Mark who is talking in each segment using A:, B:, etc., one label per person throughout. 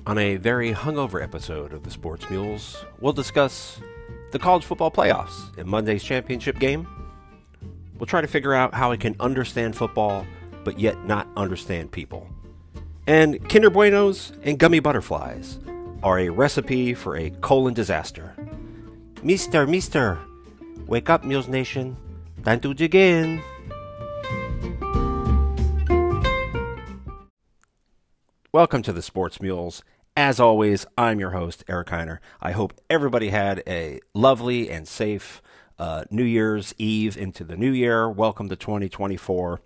A: On a very hungover episode of the Sports Mules, we'll discuss the college football playoffs in Monday's championship game. We'll try to figure out how I can understand football, but yet not understand people. And Kinder Buenos and gummy butterflies are a recipe for a colon disaster. Mister, wake up, Mules Nation. Time to dig in. Welcome to the Sports Mules. As always, I'm your host, Eric Heiner. I hope everybody had a lovely and safe New Year's Eve into the new year. Welcome to 2024.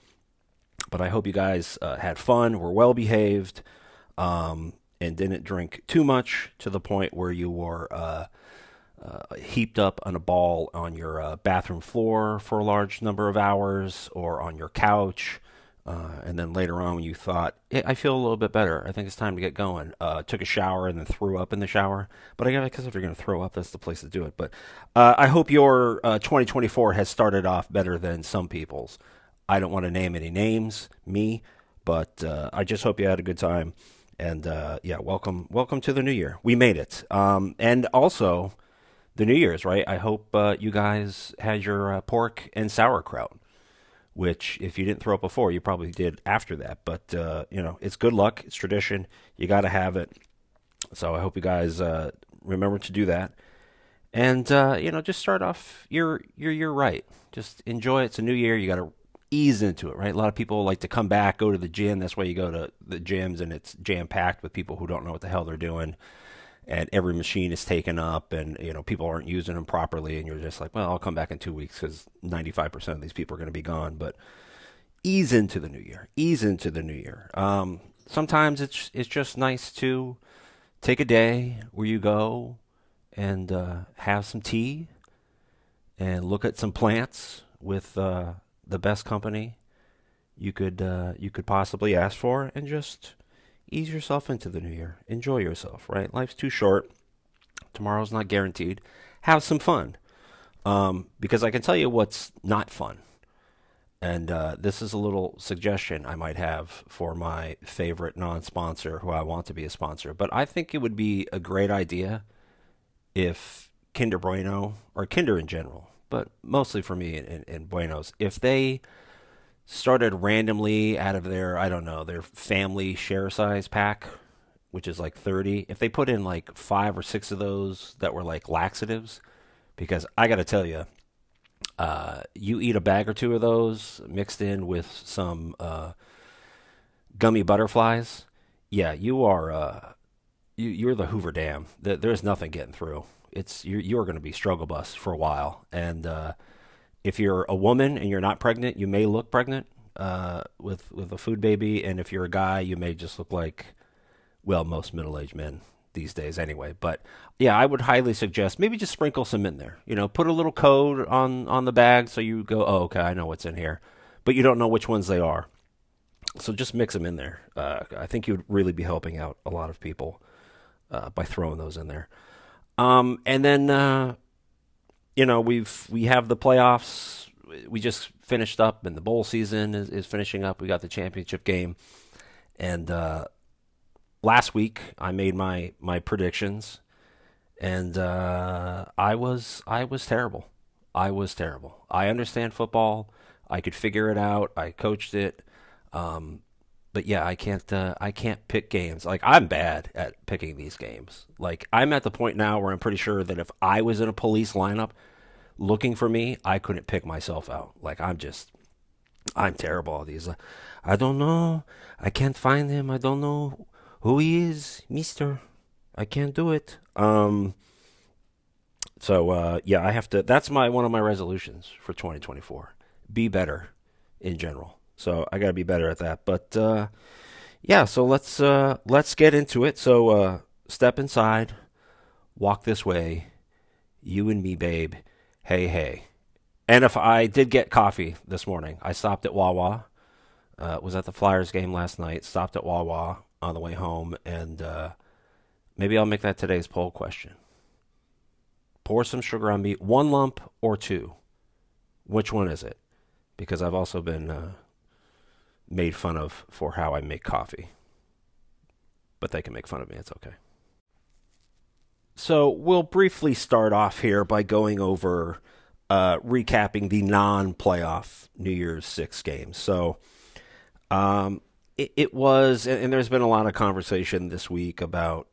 A: But I hope you guys had fun, were well behaved, and didn't drink too much to the point where you were heaped up on a ball on your bathroom floor for a large number of hours or on your couch. And then later on when you thought, hey, I feel a little bit better, I think it's time to get going, took a shower and then threw up in the shower. But I guess if you're going to throw up, that's the place to do it. But I hope your 2024 has started off better than some people's. I don't want to name any names, but I just hope you had a good time. And welcome to the new year. We made it. And also the New Year's, right? I hope you guys had your pork and sauerkraut, which if you didn't throw up before, you probably did after that. But, it's good luck. It's tradition. You got to have it. So I hope you guys remember to do that. And, just start off your year right. Just enjoy it. It's a new year. You got to ease into it, right? A lot of people like to come back, go to the gym. That's why you go to the gyms, and it's jam-packed with people who don't know what the hell they're doing. And every machine is taken up, and people aren't using them properly, and you're just like, well, I'll come back in 2 weeks because 95% of these people are going to be gone. But ease into the new year. Sometimes it's just nice to take a day where you go and have some tea and look at some plants with the best company you could possibly ask for, and just ease yourself into the new year. Enjoy yourself, right? Life's too short. Tomorrow's not guaranteed. Have some fun. Because I can tell you what's not fun. And this is a little suggestion I might have for my favorite non-sponsor who I want to be a sponsor. But I think it would be a great idea if Kinder Bueno, or Kinder in general, but mostly for me in Buenos, if they started randomly out of their, their family share size pack, which is like 30. If they put in like 5 or 6 of those that were like laxatives, because I got to tell you, you eat a bag or 2 of those mixed in with some gummy butterflies, yeah, you are you're the Hoover Dam. There's nothing getting through. You're going to be struggle bus for a while, and if you're a woman and you're not pregnant, you may look pregnant with a food baby. And if you're a guy, you may just look like, well, most middle-aged men these days anyway. But, yeah, I would highly suggest maybe just sprinkle some in there. Put a little code on the bag so you go, oh, okay, I know what's in here. But you don't know which ones they are. So just mix them in there. I think you would really be helping out a lot of people by throwing those in there. And then we have the playoffs. We just finished up, and the bowl season is finishing up. We got the championship game. And last week, I made my predictions, and I was terrible. I understand football. I could figure it out. I coached it. But yeah, I can't pick games. Like, I'm bad at picking these games. Like, I'm at the point now where I'm pretty sure that if I was in a police lineup looking for me, I couldn't pick myself out. Like, I'm terrible at these. I don't know. I can't find him. I don't know who he is, mister. I can't do it. Yeah, I have to. That's one of my resolutions for 2024. Be better in general. So I got to be better at that. But so let's get into it. So step inside, walk this way, you and me, babe. Hey. And if I did get coffee this morning, I stopped at Wawa. Was at the Flyers game last night. Stopped at Wawa on the way home, and maybe I'll make that today's poll question. Pour some sugar on me, 1 lump or 2. Which one is it? Because I've also been made fun of for how I make coffee. but they can make fun of me. It's okay. So we'll briefly start off here by going over recapping the non-playoff New Year's Six games. So it was, and there's been a lot of conversation this week about,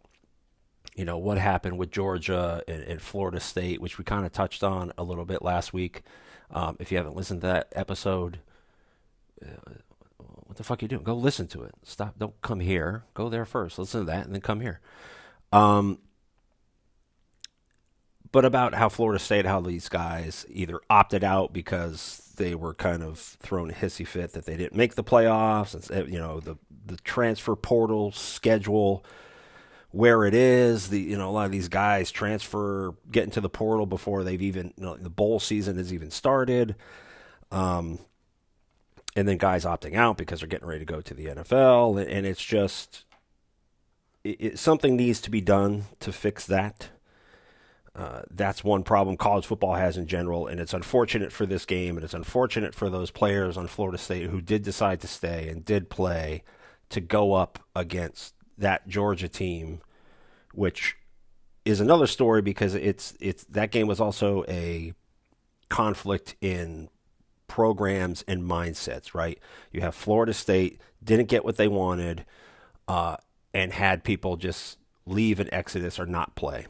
A: what happened with Georgia and Florida State, which we kind of touched on a little bit last week. If you haven't listened to that episode, what the fuck are you doing? Go listen to it. Stop. Don't come here. Go there first. Listen to that and then come here. But about how Florida State, how these guys either opted out because they were kind of thrown a hissy fit that they didn't make the playoffs, and the transfer portal schedule where it is, a lot of these guys transfer, get into the portal before they've even, the bowl season has even started, and then guys opting out because they're getting ready to go to the NFL, and it's just, something needs to be done to fix that. That's one problem college football has in general, and it's unfortunate for this game, and it's unfortunate for those players on Florida State who did decide to stay and did play to go up against that Georgia team, which is another story because it's that game was also a conflict in programs and mindsets, right? You have Florida State didn't get what they wanted, and had people just leave an exodus or not play.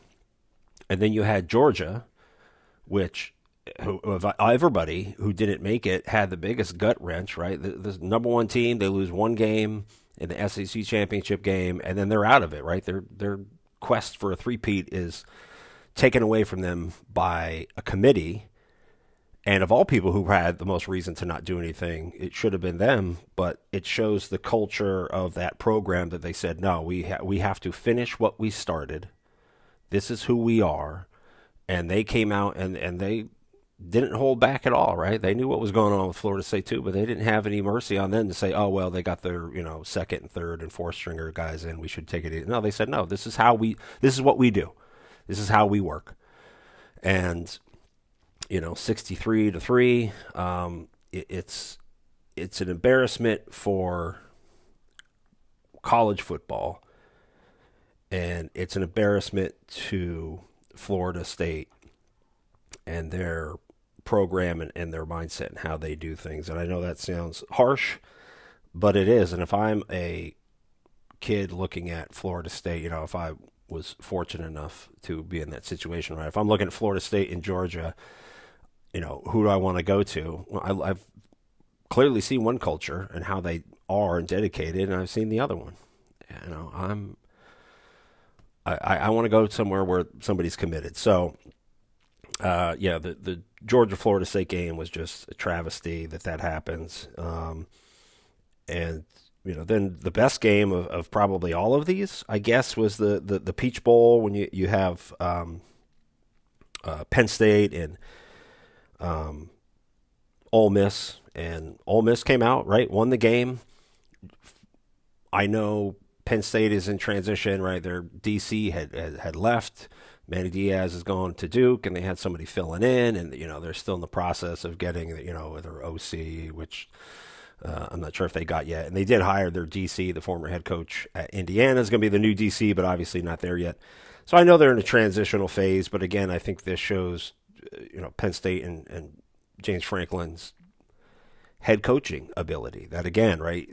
A: And then you had Georgia, which of everybody who didn't make it had the biggest gut wrench, right? The number one team, they lose one game in the SEC championship game, and then they're out of it, right? Their quest for a three-peat is taken away from them by a committee. And of all people who had the most reason to not do anything, it should have been them. But it shows the culture of that program that they said, no, we have to finish what we started. This is who we are. And they came out and they didn't hold back at all, right? They knew what was going on with Florida State too, but they didn't have any mercy on them to say, oh, well, they got their, second and third and fourth stringer guys in. We should take it easy. No, they said, no, this is what we do. This is how we work. And, 63-3, it's an embarrassment for college football. And it's an embarrassment to Florida State and their program and their mindset and how they do things. And I know that sounds harsh, but it is. And if I'm a kid looking at Florida State, if I was fortunate enough to be in that situation, right? If I'm looking at Florida State and Georgia, who do I want to go to? Well, I've clearly seen one culture and how they are and dedicated, and I've seen the other one. I want to go somewhere where somebody's committed. So, the Georgia-Florida State game was just a travesty that happens. And, then the best game of probably all of these, I guess, was the Peach Bowl when you have Penn State and Ole Miss. And Ole Miss came out, right, won the game. I know Penn State is in transition, right? Their DC had left. Manny Diaz has gone to Duke, and they had somebody filling in, and they're still in the process of getting their OC, which I'm not sure if they got yet. And they did hire their DC, the former head coach at Indiana, is going to be the new DC, but obviously not there yet. So I know they're in a transitional phase, but again, I think this shows Penn State and James Franklin's head coaching ability. That again, right?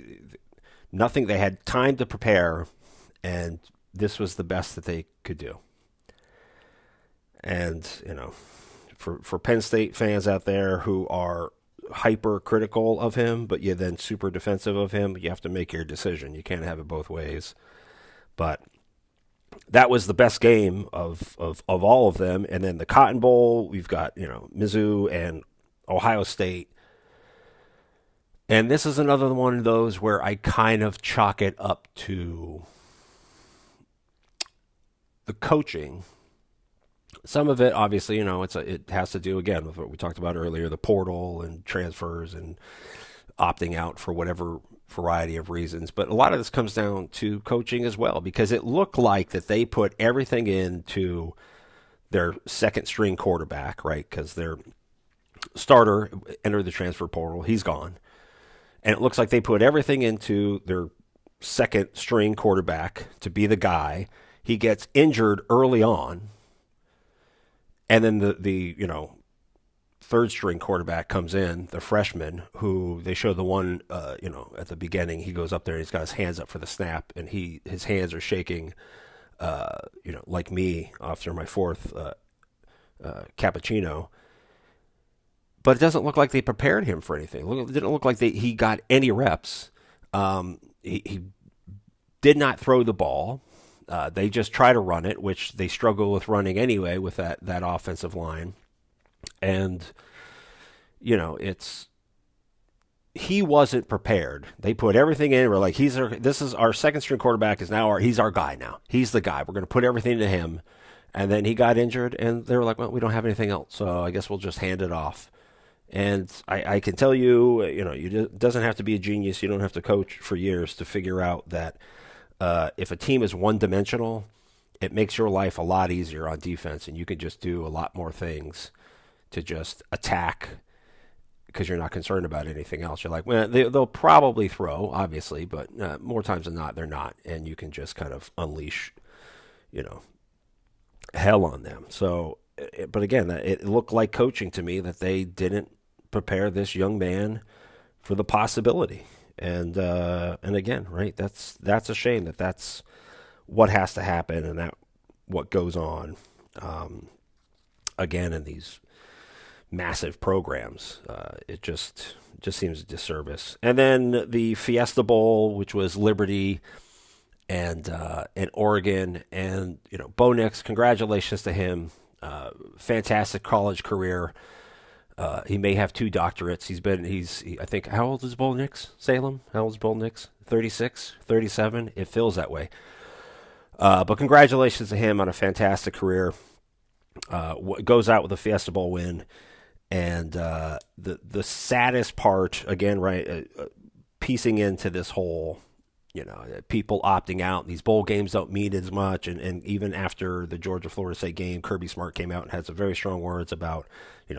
A: Nothing. They had time to prepare, and this was the best that they could do. And for Penn State fans out there who are hyper-critical of him, but you're then super defensive of him, you have to make your decision. You can't have it both ways. But that was the best game of all of them. And then the Cotton Bowl, we've got Mizzou and Ohio State. And this is another one of those where I kind of chalk it up to the coaching. Some of it, obviously, it has to do, again, with what we talked about earlier, the portal and transfers and opting out for whatever variety of reasons. But a lot of this comes down to coaching as well, because it looked like that they put everything into their second-string quarterback, right, because their starter entered the transfer portal. He's gone. And it looks like they put everything into their second string quarterback to be the guy. He gets injured early on, and then the third string quarterback comes in, the freshman, who they show the one at the beginning. He goes up there and he's got his hands up for the snap, and his hands are shaking, like me after my fourth cappuccino. But it doesn't look like they prepared him for anything. It didn't look like he got any reps. He did not throw the ball. They just try to run it, which they struggle with running anyway with that offensive line. And, he wasn't prepared. They put everything in. We're like, this is our second string quarterback he's our guy now. He's the guy. We're going to put everything to him. And then he got injured, and they were like, well, we don't have anything else, so I guess we'll just hand it off. And I can tell you, it doesn't have to be a genius. You don't have to coach for years to figure out that if a team is one-dimensional, it makes your life a lot easier on defense, and you can just do a lot more things to just attack because you're not concerned about anything else. You're like, well, they'll probably throw, obviously, but more times than not, they're not, and you can just kind of unleash, hell on them. So, but again, it looked like coaching to me that they didn't prepare this young man for the possibility. And again, right, that's a shame that's what has to happen, and that what goes on again in these massive programs. It just seems a disservice. And then the Fiesta Bowl, which was Liberty and Oregon, and Bo Nix, congratulations to him. Fantastic college career. He may have 2 doctorates. I think, how old is Bo Nix? Salem? How old is Bo Nix? 36, 37? It feels that way. But congratulations to him on a fantastic career. Goes out with a Fiesta Bowl win. And the saddest part, again, right, piecing into this whole, people opting out. These bowl games don't mean as much. And even after the Georgia-Florida State game, Kirby Smart came out and had some very strong words about,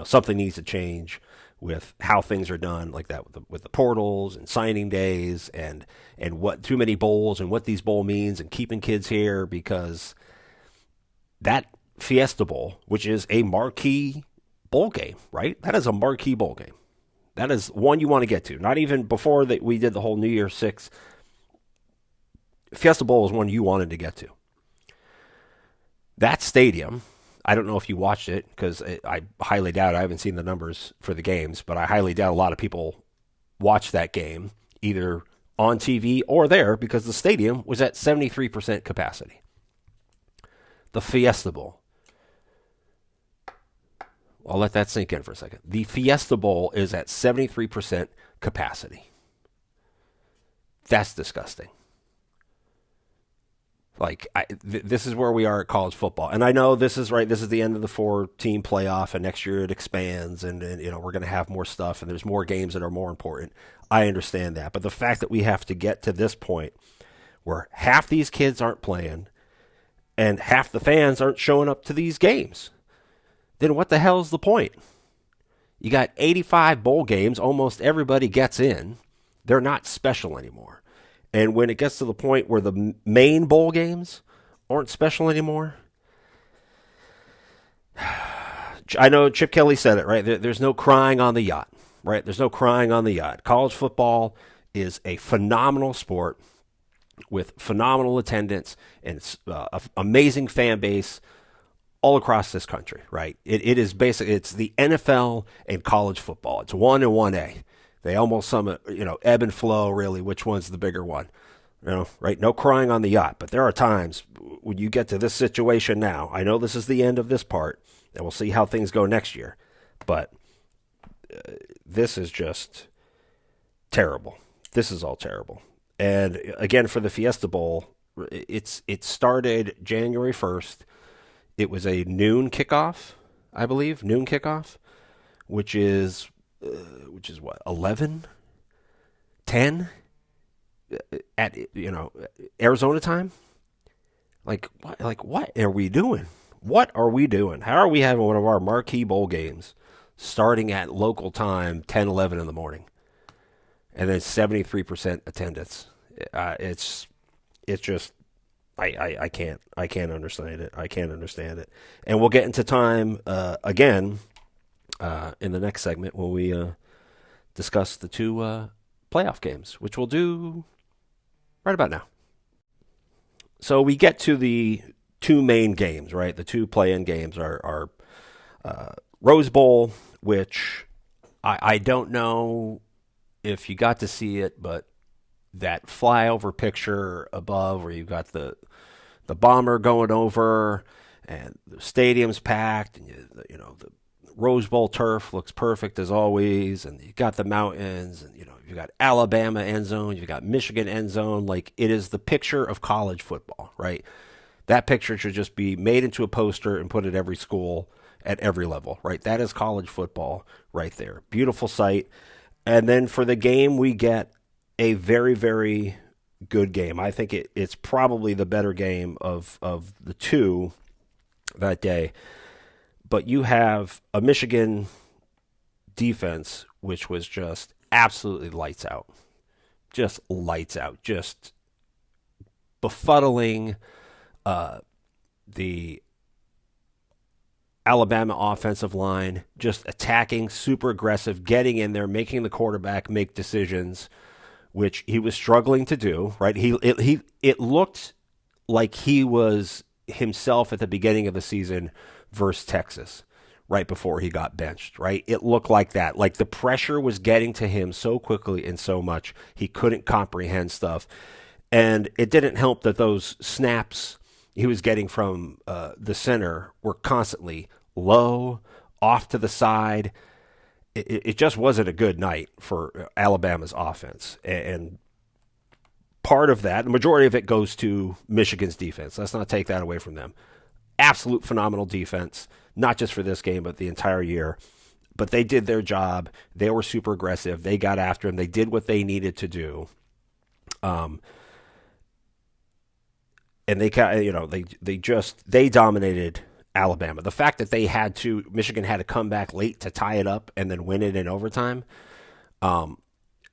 A: something needs to change with how things are done, like that with the portals and signing days and what too many bowls and what these bowl means and keeping kids here, because that Fiesta Bowl, which is a marquee bowl game, right? That is a marquee bowl game. That is one you want to get to. Not even before that we did the whole New Year's 6. Fiesta Bowl is one you wanted to get to. That stadium, I don't know if you watched it, because I highly doubt, I haven't seen the numbers for the games, but I highly doubt a lot of people watched that game, either on TV or there, because the stadium was at 73% capacity. The Fiesta Bowl. I'll let that sink in for a second. The Fiesta Bowl is at 73% capacity. That's disgusting. Like, this is where we are at college football. And I know this is right. This is the end of the 4-team playoff, and next year it expands, and we're going to have more stuff, and there's more games that are more important. I understand that. But the fact that we have to get to this point where half these kids aren't playing and half the fans aren't showing up to these games, then what the hell is the point? You got 85 bowl games. Almost everybody gets in. They're not special anymore. And when it gets to the point where the main bowl games aren't special anymore, I know Chip Kelly said it, right? There's no crying on the yacht, right? There's no crying on the yacht. College football is a phenomenal sport with phenomenal attendance and it's amazing fan base all across this country, right? It is basically, it's the NFL and college football. It's 1 and 1A. They almost ebb and flow, really, which one's the bigger one. Right? No crying on the yacht. But there are times when you get to this situation now. I know this is the end of this part, and we'll see how things go next year. But this is just terrible. This is all terrible. And again, for the Fiesta Bowl, it started January 1st. It was a noon kickoff, I believe, which is what, 11, 10 at Arizona time? Like what are we doing? What are we doing? How are we having one of our marquee bowl games starting at local time 10, 11 in the morning? And then 73% attendance. It's just I can't understand it. I can't understand it. And we'll get into time again in the next segment when we discuss the two playoff games, which we'll do right about now. So we get to the two main games, right? The two play-in games are Rose Bowl, which I don't know if you got to see it, but that flyover picture above where you've got the bomber going over and the stadium's packed and the Rose Bowl turf looks perfect as always, and you got the mountains, and you got Alabama end zone, you got Michigan end zone. Like, it is the picture of college football, right? That picture should just be made into a poster and put at every school at every level, right? That is college football right there. Beautiful sight. And then for the game, we get a very, very good game. I think it's probably the better game of the two that day. But you have a Michigan defense which was just absolutely lights out. Just lights out. Just befuddling the Alabama offensive line, just attacking, super aggressive, getting in there, making the quarterback make decisions, which he was struggling to do, right? It looked like he was himself at the beginning of the season versus Texas, right before he got benched, right? It looked like that. Like, the pressure was getting to him so quickly and so much, he couldn't comprehend stuff. And it didn't help that those snaps he was getting from the center were constantly low, off to the side. It just wasn't a good night for Alabama's offense. And part of that, the majority of it goes to Michigan's defense. Let's not take that away from them. Absolute phenomenal defense, not just for this game, but the entire year. But they did their job. They were super aggressive. They got after him. They did what they needed to do. And they dominated Alabama. The fact that Michigan had to come back late to tie it up and then win it in overtime,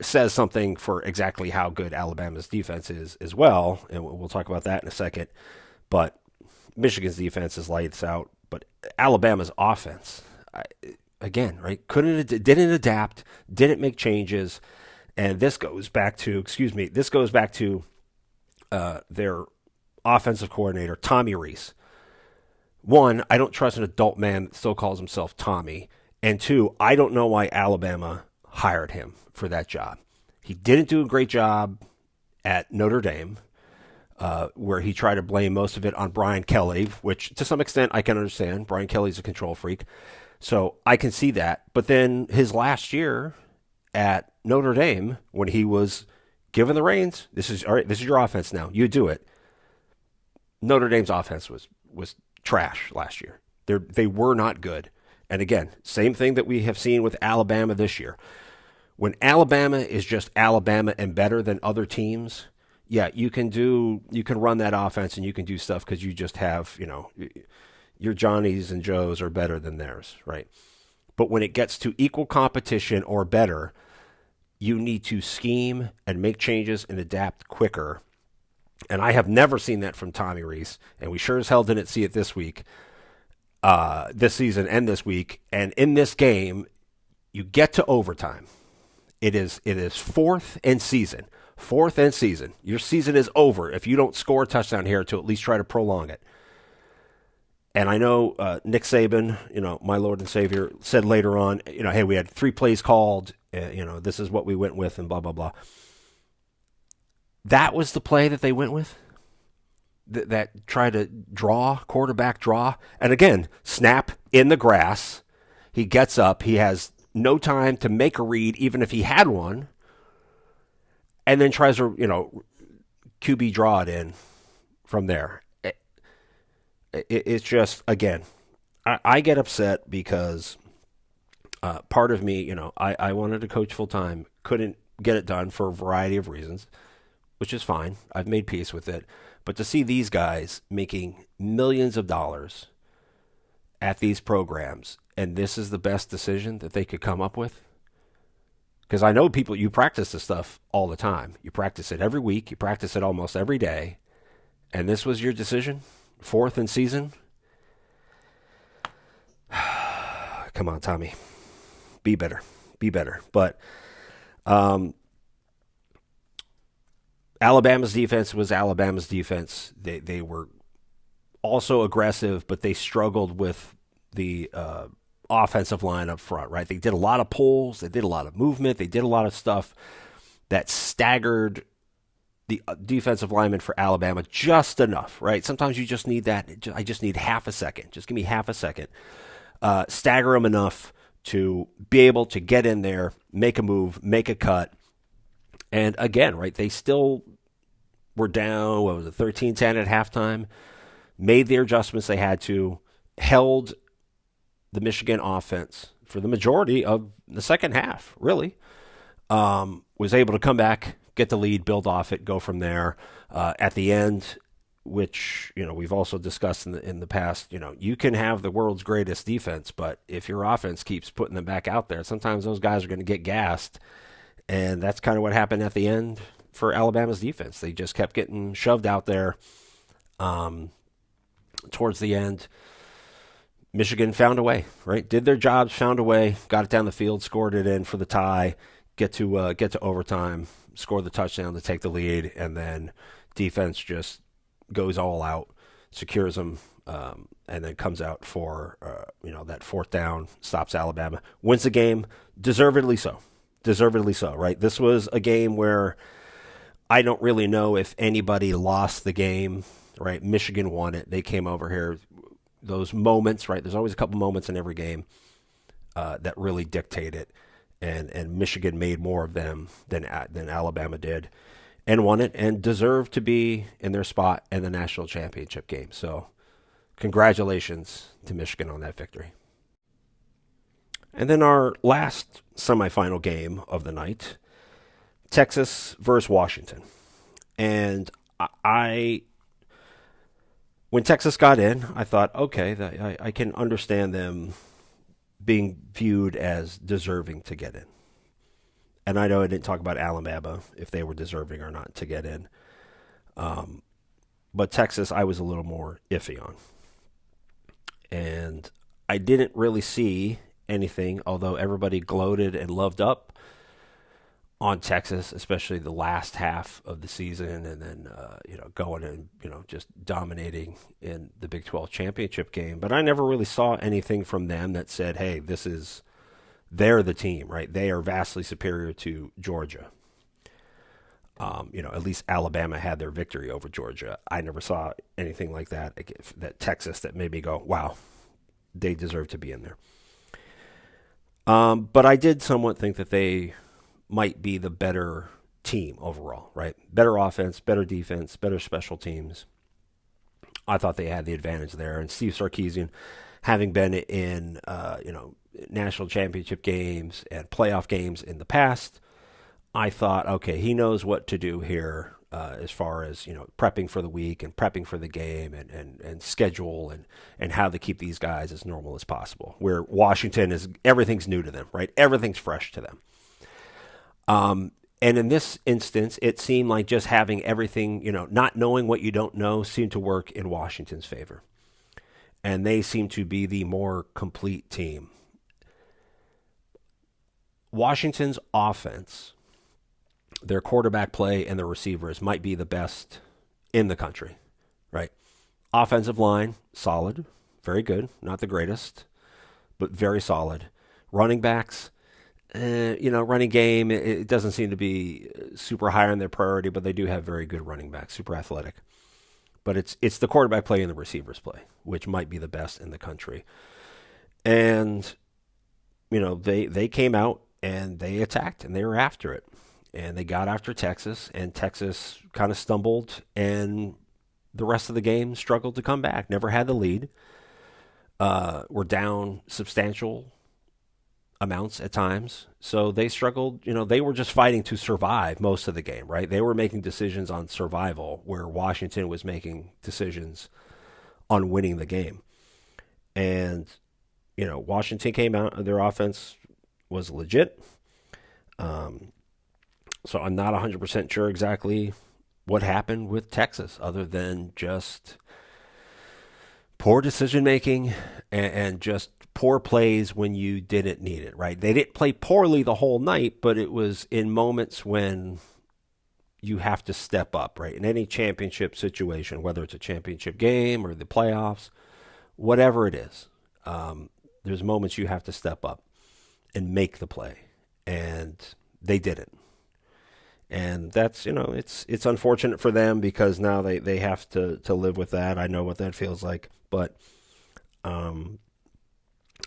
A: says something for exactly how good Alabama's defense is as well. And we'll talk about that in a second. But Michigan's defense is lights out. But Alabama's offense, again, right, didn't adapt, didn't make changes. And this goes back to their offensive coordinator, Tommy Rees. One, I don't trust an adult man that still calls himself Tommy. And two, I don't know why Alabama hired him for that job. He didn't do a great job at Notre Dame, where he tried to blame most of it on Brian Kelly, which to some extent I can understand. Brian Kelly's a control freak. So I can see that. But then his last year at Notre Dame, when he was given the reins, this is your offense now. You do it. Notre Dame's offense was trash last year. They were not good. And again, same thing that we have seen with Alabama this year. When Alabama is just Alabama and better than other teams, yeah, you can run that offense and you can do stuff because you just have, your Johnnies and Joes are better than theirs, right? But when it gets to equal competition or better, you need to scheme and make changes and adapt quicker. And I have never seen that from Tommy Rees, and we sure as hell didn't see it this week, this season and this week. And in this game, you get to overtime. It is fourth and season. Your season is over if you don't score a touchdown here to at least try to prolong it. And I know Nick Saban, my Lord and Savior, said later on, hey, we had 3 plays called, this is what we went with, and blah, blah, blah. That was the play that they went with, that tried to quarterback draw. And again, snap in the grass. He gets up. He has no time to make a read, even if he had one, and then tries to, QB draw it in from there. It's just, again, I get upset because part of me, I wanted to coach full time, couldn't get it done for a variety of reasons, which is fine. I've made peace with it. But to see these guys making millions of dollars at these programs, and this is the best decision that they could come up with, Because I know people, you practice this stuff all the time. You practice it every week. You practice it almost every day. And this was your decision? Fourth in season? Come on, Tommy. Be better. Be better. But Alabama's defense was Alabama's defense. They were also aggressive, but they struggled with the offensive line up front, right? They did a lot of pulls. They did a lot of movement. They did a lot of stuff that staggered the defensive lineman for Alabama just enough, right? Sometimes you just need that. I just need half a second. Just give me half a second. Stagger them enough to be able to get in there, make a move, make a cut. And again, right, they still were down, 13-10 at halftime, made the adjustments they had to, held the Michigan offense for the majority of the second half, really. Was able to come back, get the lead, build off it, go from there. At the end, which we've also discussed in the past, you can have the world's greatest defense, but if your offense keeps putting them back out there, sometimes those guys are going to get gassed, and that's kind of what happened at the end for Alabama's defense. They just kept getting shoved out there. Towards the end, Michigan found a way, right? Did their jobs, found a way, got it down the field, scored it in for the tie, get to overtime, score the touchdown to take the lead, and then defense just goes all out, secures them, and then comes out for that fourth down, stops Alabama, wins the game, deservedly so, right? This was a game where I don't really know if anybody lost the game, right? Michigan won it. They came over here. Those moments, right? There's always a couple moments in every game that really dictate it, and Michigan made more of them than Alabama did, and won it, and deserved to be in their spot in the national championship game. So, congratulations to Michigan on that victory. And then our last semifinal game of the night, Texas versus Washington, and when Texas got in, I thought, okay, I can understand them being viewed as deserving to get in. And I know I didn't talk about Alabama, if they were deserving or not to get in. But Texas, I was a little more iffy on. And I didn't really see anything, although everybody gloated and loved up on Texas, especially the last half of the season, and then going and just dominating in the Big 12 championship game. But I never really saw anything from them that said, "Hey, they're the team, right? They are vastly superior to Georgia." At least Alabama had their victory over Georgia. I never saw anything like that. That Texas that made me go, "Wow, they deserve to be in there." But I did somewhat think that they might be the better team overall, right? Better offense, better defense, better special teams. I thought they had the advantage there. And Steve Sarkisian, having been in, national championship games and playoff games in the past, I thought, okay, he knows what to do here as far as, prepping for the week and prepping for the game and schedule and how to keep these guys as normal as possible. Where Washington everything's new to them, right? Everything's fresh to them. And in this instance, it seemed like just having everything, not knowing what you don't know seemed to work in Washington's favor. And they seem to be the more complete team. Washington's offense, their quarterback play and their receivers might be the best in the country, right? Offensive line, solid, very good, not the greatest, but very solid. Running backs, running game, it doesn't seem to be super high on their priority, but they do have very good running backs, super athletic. But it's the quarterback play and the receivers play, which might be the best in the country. And, they came out and they attacked and they were after it. And they got after Texas, and Texas kind of stumbled, and the rest of the game struggled to come back. Never had the lead. Were down substantial amounts at times. So they struggled, they were just fighting to survive most of the game, right? They were making decisions on survival where Washington was making decisions on winning the game. And, Washington came out, their offense was legit. So I'm not 100% sure exactly what happened with Texas, other than just poor decision making and just poor plays when you didn't need it, right? They didn't play poorly the whole night, but it was in moments when you have to step up, right? In any championship situation, whether it's a championship game or the playoffs, whatever it is, there's moments you have to step up and make the play, and they didn't. And that's, it's unfortunate for them, because now they have to live with that. I know what that feels like. But,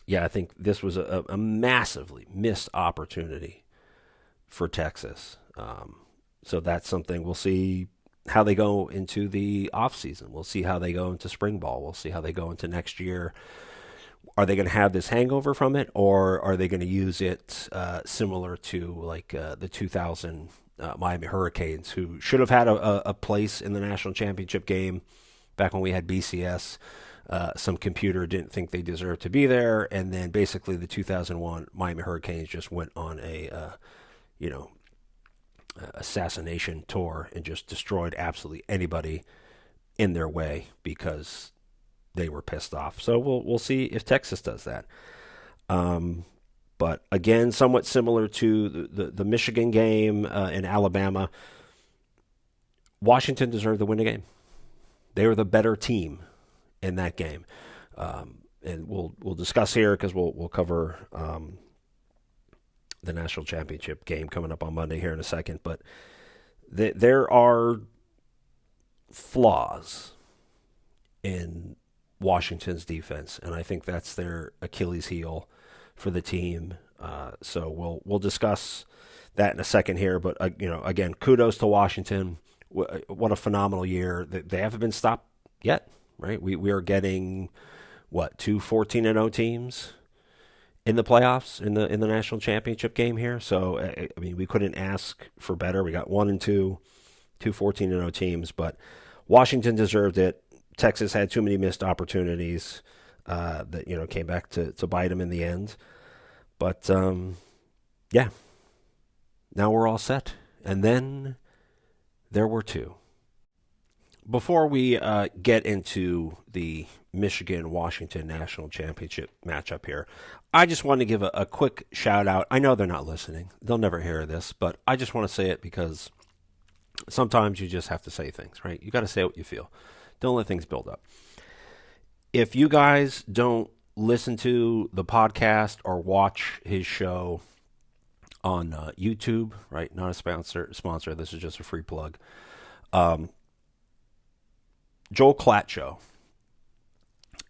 A: yeah, I think this was a massively missed opportunity for Texas. So that's something we'll see how they go into the offseason. We'll see how they go into spring ball. We'll see how they go into next year. Are they going to have this hangover from it, or are they going to use it similar to like the 2000 Miami Hurricanes, who should have had a place in the national championship game back when we had BCS? Some computer didn't think they deserved to be there, and then basically the 2001 Miami Hurricanes just went on a assassination tour and just destroyed absolutely anybody in their way because they were pissed off. So we'll see if Texas does that. But again, somewhat similar to the Michigan game in Alabama, Washington deserved to win the game. They were the better team in that game, and we'll discuss here, because we'll cover the national championship game coming up on Monday here in a second. But there are flaws in Washington's defense, and I think that's their Achilles heel for the team. So we'll discuss that in a second here. But again, kudos to Washington. What a phenomenal year! They haven't been stopped yet, right? We are getting two 14-0 teams in the playoffs in the national championship game here. So I mean, we couldn't ask for better. We got 1 and 2, 14-0 teams, but Washington deserved it. Texas had too many missed opportunities that came back to bite them in the end. But yeah, now we're all set. And then there were two. Before we get into the Michigan-Washington National Championship matchup here, I just want to give a quick shout-out. I know they're not listening. They'll never hear this, but I just want to say it because sometimes you just have to say things, right? You got to say what you feel. Don't let things build up. If you guys don't listen to the podcast or watch his show on YouTube, right? Not a sponsor. This is just a free plug. Joel Klatt Show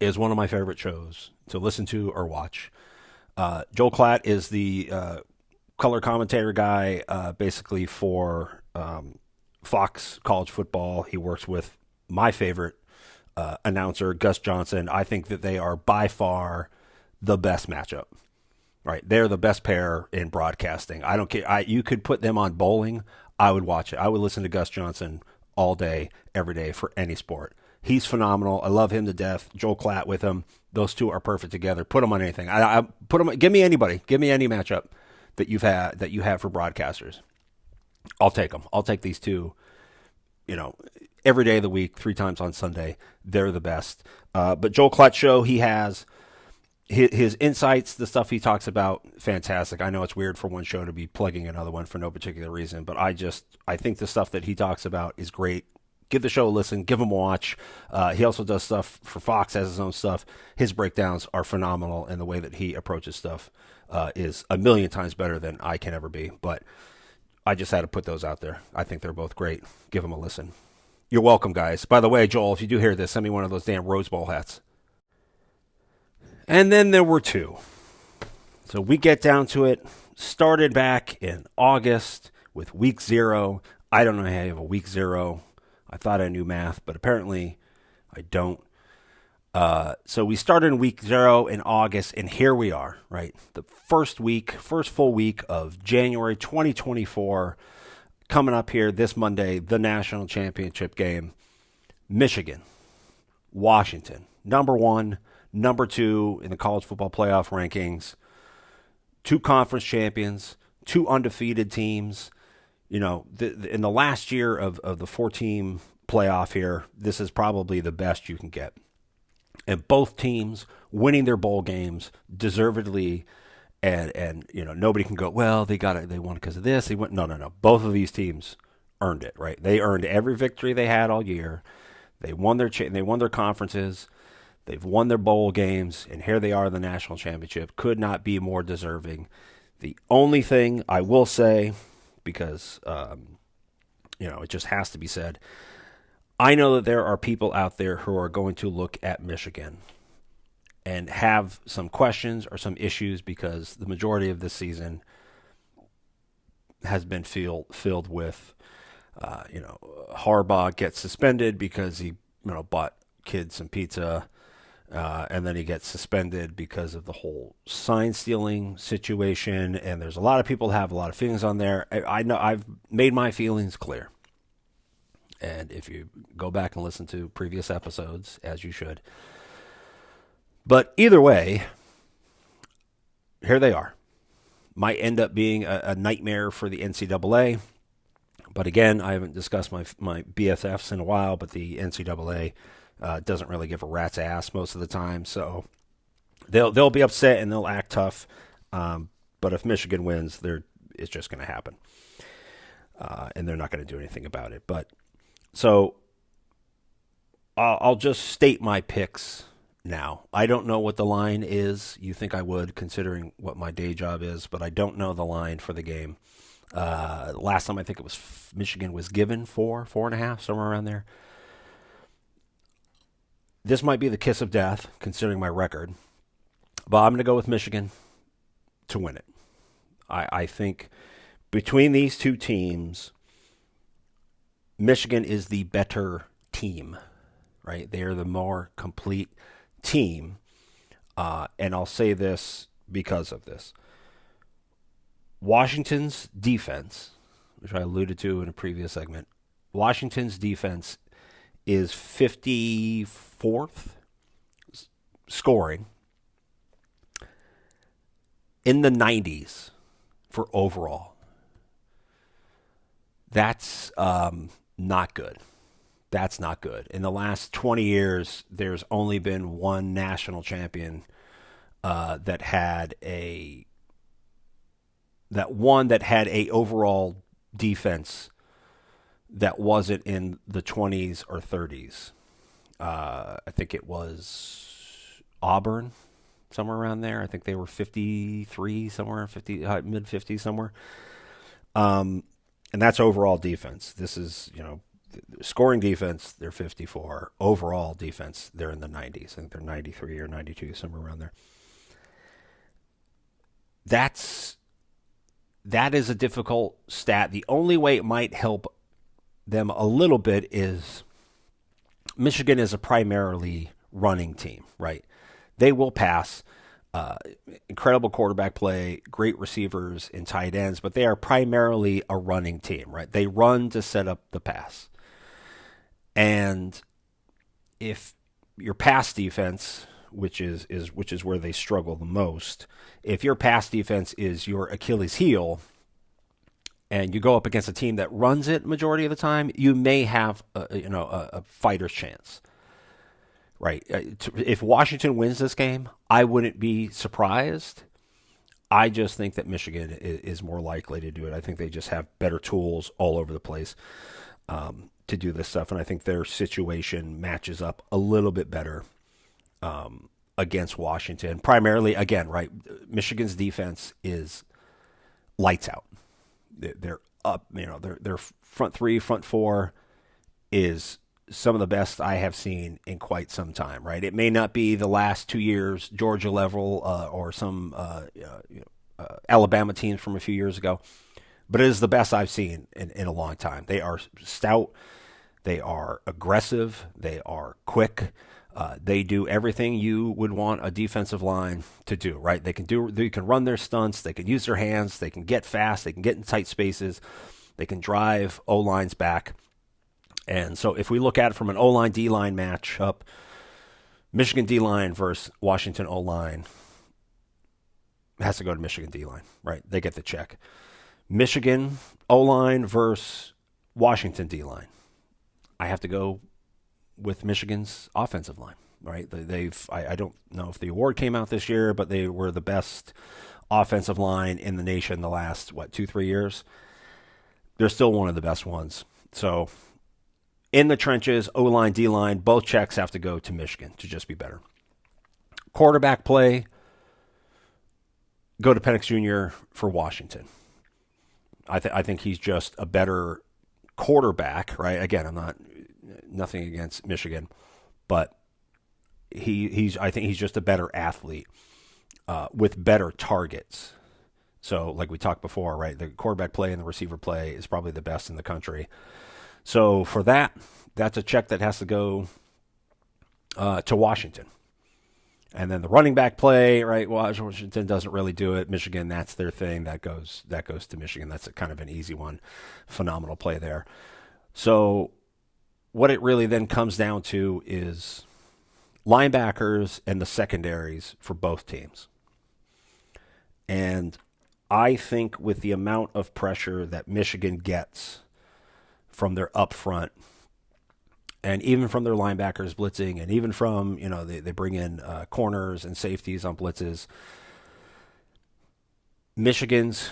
A: is one of my favorite shows to listen to or watch. Joel Klatt is the color commentator guy, basically for Fox College Football. He works with my favorite announcer, Gus Johnson. I think that they are by far the best matchup. Right, they're the best pair in broadcasting. I don't care. You could put them on bowling. I would watch it. I would listen to Gus Johnson all day, every day for any sport. He's phenomenal. I love him to death. Joel Klatt with him. Those two are perfect together. Put them on anything. I put them. Give me anybody. Give me any matchup that you have for broadcasters. I'll take them. I'll take these two. Every day of the week, 3 times on Sunday. They're the best. But Joel Klatt Show, he has his insights, the stuff he talks about, fantastic. I know it's weird for one show to be plugging another one for no particular reason, but I think the stuff that he talks about is great. Give the show a listen. Give him a watch. He also does stuff for Fox, has his own stuff. His breakdowns are phenomenal, and the way that he approaches stuff is a million times better than I can ever be. But I just had to put those out there. I think they're both great. Give them a listen. You're welcome, guys. By the way, Joel, if you do hear this, send me one of those damn Rose Bowl hats. And then there were two. So we get down to it. Started back in August with week 0. I don't know how you have a week 0. I thought I knew math, but apparently I don't. So we started in week 0 in August, and here we are, right? The first full week of January 2024, coming up here this Monday, the national championship game. Michigan, Washington, number 1, number 2 in the college football playoff rankings. 2 conference champions, two undefeated teams. You know, in the last year of the 4-team playoff here, this is probably the best you can get. And both teams winning their bowl games deservedly, and you know, nobody can go, well, they won because of this. They went, no. Both of these teams earned it, right? They earned every victory they had all year. They won their conferences. They've won their bowl games, and here they are in the national championship. Could not be more deserving. The only thing I will say, because you know, it just has to be said, I know that there are people out there who are going to look at Michigan and have some questions or some issues because the majority of this season has been filled with, you know, Harbaugh gets suspended because he, you know, bought kids some pizza, and then he gets suspended because of the whole sign stealing situation. And there's a lot of people that have a lot of feelings on there. I know I've made my feelings clear. And if you go back and listen to previous episodes, as you should. But either way, here they are. Might end up being a nightmare for the NCAA. But again, I haven't discussed my BFFs in a while, but the NCAA doesn't really give a rat's ass most of the time. So they'll be upset and they'll act tough. But if Michigan wins, it's just going to happen. And they're not going to do anything about it. But so I'll just state my picks now. I don't know what the line is. You think I would, considering what my day job is, but I don't know the line for the game. Last time I think it was Michigan was given 4.5, somewhere around there. This might be the kiss of death, considering my record, but I'm going to go with Michigan to win it. I think between these two teams, Michigan is the better team, right? They are the more complete team, and I'll say this because of this. Washington's defense, which I alluded to in a previous segment, Washington's defense is 54th scoring in the 90s for overall. That's not good. That's not good. In the last 20 years, there's only been one national champion that had a overall defense that wasn't in the 20s or 30s. I think it was Auburn, somewhere around there. I think they were 53, somewhere, mid 50s somewhere. And that's overall defense. This is, you know, scoring defense, they're 54. Overall defense, they're in the 90s. I think they're 93 or 92, somewhere around there. That is a difficult stat. The only way it might help them a little bit is Michigan is a primarily running team, right? They will pass. Incredible quarterback play, great receivers and tight ends, but they are primarily a running team, right? They run to set up the pass. And if your pass defense, which is where they struggle the most, if your pass defense is your Achilles heel and you go up against a team that runs it majority of the time, you may have a fighter's chance. Right. If Washington wins this game, I wouldn't be surprised. I just think that Michigan is more likely to do it. I think they just have better tools all over the place to do this stuff. And I think their situation matches up a little bit better against Washington. Primarily, again, right, Michigan's defense is lights out. They're up, their front three, front four is some of the best I have seen in quite some time, right? It may not be the last 2 years, Georgia level or some Alabama teams from a few years ago, but it is the best I've seen in a long time. They are stout. They are aggressive. They are quick. They do everything you would want a defensive line to do, right? They can run their stunts. They can use their hands. They can get fast. They can get in tight spaces. They can drive O-lines back. And so if we look at it from an O-line, D-line matchup, Michigan D-line versus Washington O-line has to go to Michigan D-line, right? They get the check. Michigan O-line versus Washington D-line. I have to go with Michigan's offensive line, right? I don't know if the award came out this year, but they were the best offensive line in the nation the last, 2-3 years. They're still one of the best ones. So in the trenches, O-line, D-line, both checks have to go to Michigan to just be better. Quarterback play, go to Penix Jr. for Washington. I think he's just a better quarterback, right? Again, nothing against Michigan, but I think he's just a better athlete with better targets. So like we talked before, right? The quarterback play and the receiver play is probably the best in the country. So for that's a check that has to go to Washington. And then the running back play, right? Washington doesn't really do it. Michigan, that's their thing. That goes to Michigan. That's a kind of an easy one. Phenomenal play there. So what it really then comes down to is linebackers and the secondaries for both teams. And I think with the amount of pressure that Michigan gets from their up front, and even from their linebackers blitzing, and even from, they bring in corners and safeties on blitzes, Michigan's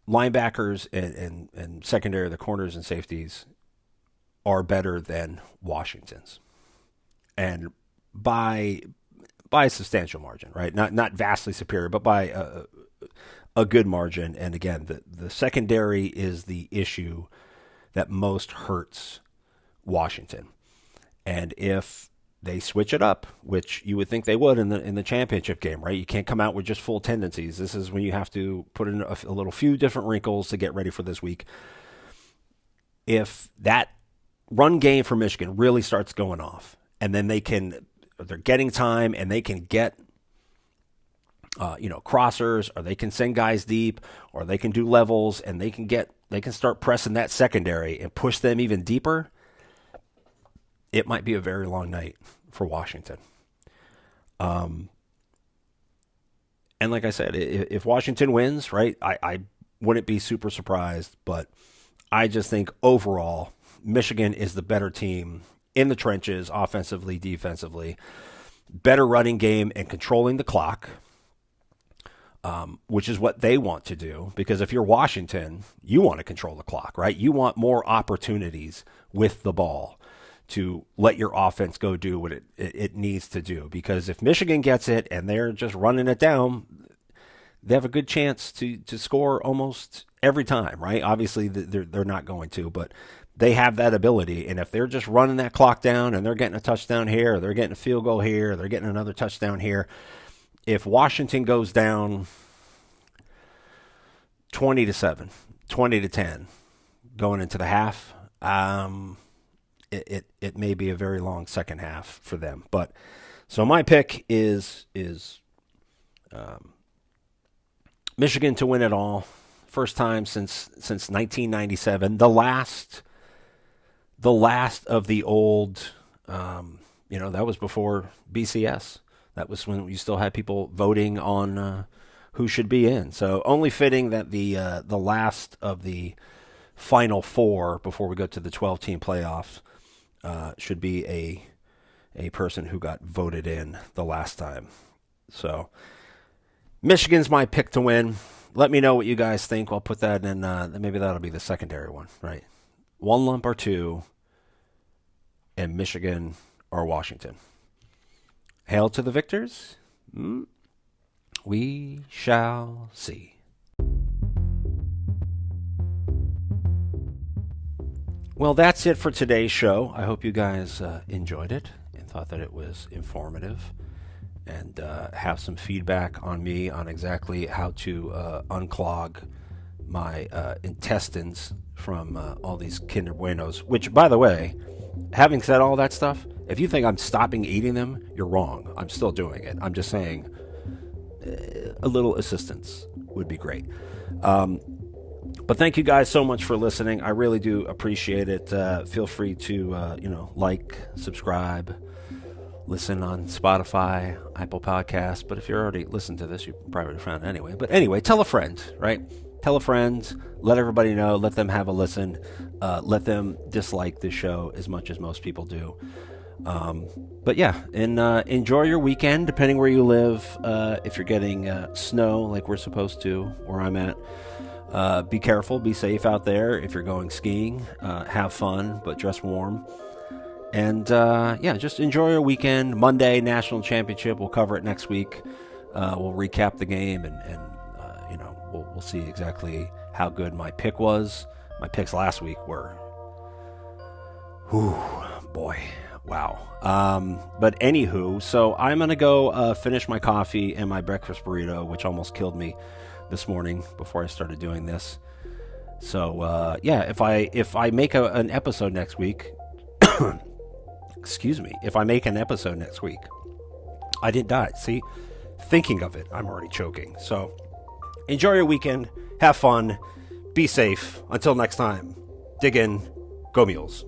A: linebackers and secondary, the corners and safeties, are better than Washington's. And by a substantial margin, right? Not vastly superior, but by a good margin. And again, the secondary is the issue that most hurts Washington. And if they switch it up, which you would think they would in the championship game, right? You can't come out with just full tendencies. This is when you have to put in a few different wrinkles to get ready for this week. If that run game for Michigan really starts going off, and then they're getting time, and they can get crossers, or they can send guys deep, or they can do levels, and they can start pressing that secondary and push them even deeper, it might be a very long night for Washington. And like I said, if Washington wins, right, I wouldn't be super surprised, but I just think overall Michigan is the better team in the trenches, offensively, defensively, better running game and controlling the clock, which is what they want to do. Because if you're Washington, you want to control the clock, right? You want more opportunities with the ball to let your offense go do what it needs to do. Because if Michigan gets it and they're just running it down, they have a good chance to score almost every time, right? Obviously, they're not going to, but they have that ability. And if they're just running that clock down and they're getting a touchdown here, or they're getting a field goal here, or they're getting another touchdown here, if Washington goes down 20-7, 20-10 going into the half, it may be a very long second half for them. But so my pick is Michigan to win it all. First time since 1997. The last of the old, that was before BCS. That was when you still had people voting on who should be in. So only fitting that the last of the Final Four before we go to the 12-team playoffs should be a person who got voted in the last time. So Michigan's my pick to win. Let me know what you guys think. I'll put that in. Maybe that'll be the secondary one, right? One lump or two, and Michigan or Washington. Hail to the victors. We shall see. Well, that's it for today's show. I hope you guys enjoyed it and thought that it was informative, and have some feedback on me on exactly how to unclog my intestines from all these Kinder Buenos, which, by the way, having said all that stuff, if you think I'm stopping eating them, you're wrong. I'm still doing it. I'm just saying a little assistance would be great. But thank you guys so much for listening. I really do appreciate it. Feel free to, like, subscribe, listen on Spotify, Apple Podcasts. But if you're already listening to this, you probably found it anyway. But anyway, tell a friend, right? tell a friend, let everybody know, let them have a listen, let them dislike this show as much as most people do. But yeah, and enjoy your weekend, depending where you live. If you're getting snow like we're supposed to, where I'm at, be careful, be safe out there. If you're going skiing, have fun, but dress warm. And yeah, just enjoy your weekend. Monday, National Championship. We'll cover it next week. We'll recap the game, and you know, we'll see exactly how good my pick was. My picks last week were, whew, boy. Wow. But anywho, so I'm going to go finish my coffee and my breakfast burrito, which almost killed me this morning before I started doing this. So, yeah, if I make an episode next week, excuse me, if I make an episode next week, I didn't die. See, thinking of it, I'm already choking. So enjoy your weekend. Have fun. Be safe. Until next time, dig in. Go Mules.